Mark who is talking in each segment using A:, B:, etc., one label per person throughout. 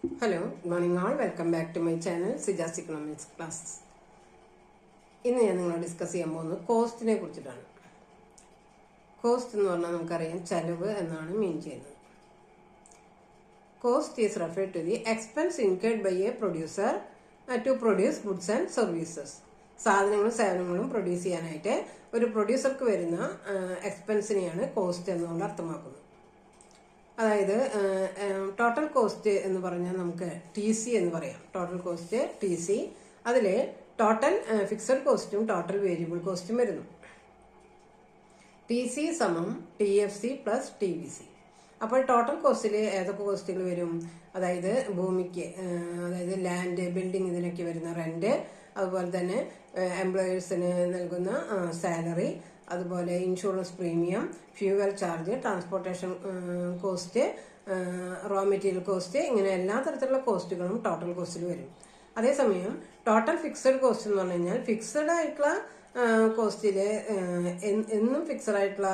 A: Hello, good morning all. Welcome back to my channel, Sija's Economics Class. ഇന്ന് ഞാൻ നിങ്ങളോട് discuss ചെയ്യാൻ പോകുന്നത് കോസ്റ്റിനെ കുറിച്ചിട്ടാണ്. കോസ്റ്റ് എന്ന് പറഞ്ഞാൽ നമുക്കറിയാം ചെലവ് എന്നാണ് മീൻ ചെയ്യുന്നത്. Cost is referred to the expense incurred by a producer to produce goods and services. സാധനങ്ങളും സേവനങ്ങളും പ്രൊഡ്യൂസ് ചെയ്യാനായിട്ട് ഒരു പ്രൊഡ്യൂസർക്ക് വരുന്ന എക്സ്പെൻസിനെയാണ് കോസ്റ്റ് എന്നുകൊണ്ട് അർത്ഥമാക്കുന്നത്. അതായത് ടോട്ടൽ കോസ്റ്റ് എന്ന് പറഞ്ഞാൽ നമുക്ക് TC എന്ന് പറയാം. Total cost TC. അതിൽ ടോട്ടൽ ഫിക്സഡ് കോസ്റ്റും ടോട്ടൽ വേരിയബിൾ കോസ്റ്റും വരുന്നു. TC സമം TFC പ്ലസ് TVC. അപ്പോൾ ടോട്ടൽ കോസ്റ്റിൽ ഏതൊക്കെ കോസ്റ്റുകൾ വരും? അതായത് ഭൂമിക്ക്, അതായത് ലാൻഡ്, ബിൽഡിംഗ്, ഇതിനൊക്കെ വരുന്ന റെന്റ്, അതുപോലെ തന്നെ എംപ്ലോയേഴ്സിന് നൽകുന്ന സാലറി, അതുപോലെ insurance premium, fuel charge, transportation cost, raw material cost, ഇങ്ങനെ എല്ലാ തരത്തിലുള്ള കോസ്റ്റുകളും ടോട്ടൽ കോസ്റ്റിൽ വരും. അതേസമയം ടോട്ടൽ ഫിക്സഡ് കോസ്റ്റ് എന്ന് പറഞ്ഞു കഴിഞ്ഞാൽ ഫിക്സഡ് ആയിട്ടുള്ള കോസ്റ്റില് എന്നും ഫിക്സഡ് ആയിട്ടുള്ള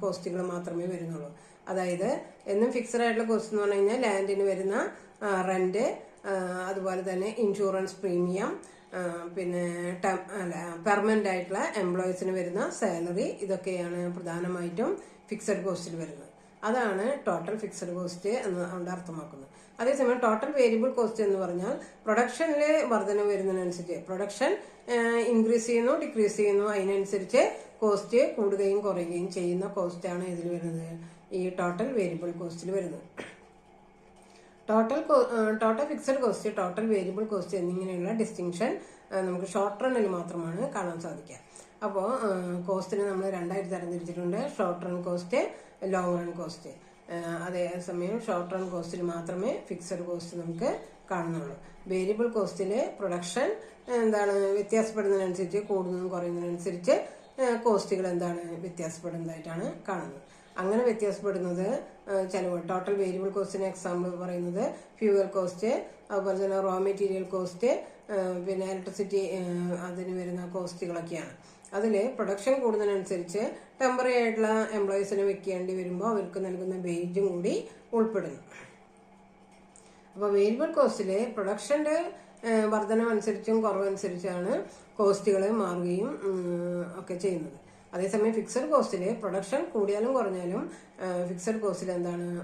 A: കോസ്റ്റുകൾ മാത്രമേ വരുന്നുള്ളൂ. അതായത് എന്നും ഫിക്സഡ് ആയിട്ടുള്ള കോസ്റ്റ് എന്ന് പറഞ്ഞു കഴിഞ്ഞാൽ ലാൻഡിന് വരുന്ന റെന്റ്, അതുപോലെ തന്നെ ഇൻഷുറൻസ് പ്രീമിയം, പിന്നെ പെർമനന്റ് ആയിട്ടുള്ള എംപ്ലോയീസിന് വരുന്ന സാലറി, ഇതൊക്കെയാണ് പ്രധാനമായിട്ടും ഫിക്സഡ് കോസ്റ്റിൽ വരുന്നത്. അതാണ് ടോട്ടൽ ഫിക്സഡ് കോസ്റ്റ് എന്നുകൊണ്ട് അർത്ഥമാക്കുന്നത്. അതേസമയം ടോട്ടൽ വേരിയബിൾ കോസ്റ്റ് എന്ന് പറഞ്ഞാൽ പ്രൊഡക്ഷനിൽ വർധന വരുന്നതിനനുസരിച്ച് പ്രൊഡക്ഷൻ ഇൻക്രീസ് ചെയ്യുന്നു, ഡിക്രീസ് ചെയ്യുന്നു, അതിനനുസരിച്ച് കോസ്റ്റ് കൂടുകയും കുറയുകയും ചെയ്യുന്ന കോസ്റ്റാണ് ഇതിൽ വരുന്നത്, ഈ ടോട്ടൽ വേരിയബിൾ കോസ്റ്റിൽ വരുന്നത്. Total fixed cost, total variable cost എന്നിങ്ങനെയുള്ള ഡിസ്റ്റിങ്ഷൻ നമുക്ക് ഷോർട്ട് റണ്ണിൽ മാത്രമാണ് കാണാൻ സാധിക്കുക. അപ്പോൾ കോസ്റ്റിനെ നമ്മൾ രണ്ടായിട്ട് തരംതിരിച്ചിട്ടുണ്ട്: short run cost, long run cost. അതേസമയം ഷോർട്ട് റൺ കോസ്റ്റിൽ മാത്രമേ ഫിക്സഡ് കോസ്റ്റ് നമുക്ക് കാണുന്നുള്ളൂ. വേരിയബിൾ കോസ്റ്റിൽ പ്രൊഡക്ഷൻ വ്യത്യാസപ്പെടുന്നതിനനുസരിച്ച്, കൂടുന്നതും കുറയുന്നതിനനുസരിച്ച് കോസ്റ്റുകൾ വ്യത്യാസപ്പെടുന്നതായിട്ടാണ് കാണുന്നത്. അങ്ങനെ വ്യത്യാസപ്പെടുന്നത് ചിലവ്. ടോട്ടൽ വേരിയബിൾ കോസ്റ്റിന് എക്സാമ്പിൾ പറയുന്നത് ഫ്യൂവൽ കോസ്റ്റ്, അതുപോലെ തന്നെ റോ മെറ്റീരിയൽ കോസ്റ്റ്, പിന്നെ ഇലക്ട്രിസിറ്റി, അതിന് വരുന്ന കോസ്റ്റുകളൊക്കെയാണ്. അതിൽ പ്രൊഡക്ഷൻ കൂടുന്നതിനനുസരിച്ച് ടെമ്പററി ആയിട്ടുള്ള എംപ്ലോയീസിനെ വെക്കേണ്ടി വരുമ്പോൾ അവർക്ക് നൽകുന്ന വേജും കൂടി ഉൾപ്പെടുന്നു. അപ്പോൾ വേരിയബിൾ കോസ്റ്റിൽ പ്രൊഡക്ഷന്റെ വർധനമനുസരിച്ചും കുറവനുസരിച്ചാണ് കോസ്റ്റുകൾ മാറുകയും ഒക്കെ ചെയ്യുന്നത്. അതേസമയം ഫിക്സഡ് കോസ്റ്റിൽ പ്രൊഡക്ഷൻ കൂടിയാലും കുറഞ്ഞാലും ഫിക്സഡ് കോസ്റ്റിൽ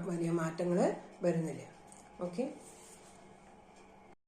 A: വലിയ മാറ്റങ്ങൾ വരുന്നില്ല. ഓക്കെ.